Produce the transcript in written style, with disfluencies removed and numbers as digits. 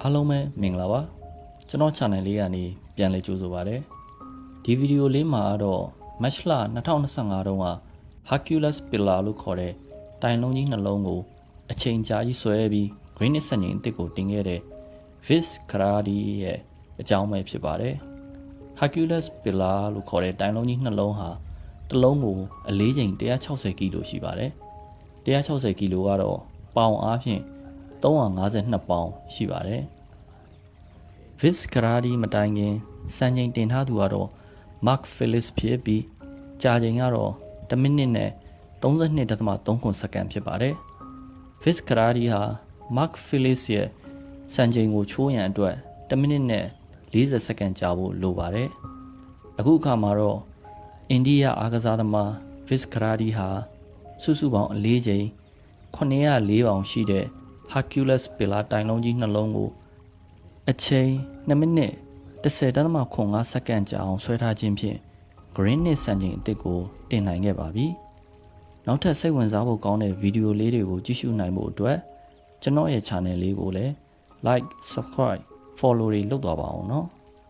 အားလုံးပဲမင်္ဂလာပါကျွန်တော် channel လေးကနေပြန်လည်ကြိုဆိုပါရစေဒီဗီဒီယိုလေးမှာတော့ Match လ2025တုန်းက Hercules Pillar လို့ခေါ်တဲ့တိုင်လုံးကြီးနှလုံးကိုအချိန်ကြာကြီးဆွဲပြီး Greenwich စံချိန်အသစ်ကိုတင်ခဲ့တဲ့ Vince Grady ရဲ့အကြောင်းပဲဖြစ်ပါတယ် Hercules Pillar လို့ခေါ်တဲ့တိုင်လုံးကြီးနှလုံးဟာတစ်လုံးကိုအလေးချိန်160ကီလိုရှိပါတယ်160ကီလိုကတော့ပေါင်အားဖြင့်352ပေါင်ရှိပါတယ် Vince Grady မတိုင်ခင်စံချိန်တင်ထားသူကတော့ Mark Phillips ဖြစ်ပြီးကြာချိန်ကတော့1မိနစ်နဲ့ 32.3 စက္ကန့်ဖြစ်ပါတယ် Vince Grady ဟာ Mark Phillips ရဲ့စံချိန်ကိုချိုးရန်အတွက်1မိနစ်နဲ့40စက္ကန့်ကြာဖို့လိုပါတယ်အခုအခါမှာတော့အိန္ဒိယအားကစားသမား Vince Grady ဟာစုစုပေါင်းအလေးချိန်904ပေါင်ရှိတဲ့ Hercules Pillar တိုင်လုံးကြီးနှလုံးကိုအချိန်2မိနစ်10.5 စက္ကန့်ကြာအောင်ဆွဲထားခြင်းဖြင့် Greenwich စံချိန်အသစ်ကိုတင်နိုင်ခဲ့ပါပြီ။နောက်ထပ်စိတ်ဝင်စားဖို့ကောင်းတဲ့ဗီဒီယိုလေးတွေကိုကြည့်ရှုနိုင်ဖို့အတွက်ကျွန်တော်ရဲ့ channel လေးကိုလည်း like, subscribe, follow တွေလုပ်သွားပါအောင်နော်။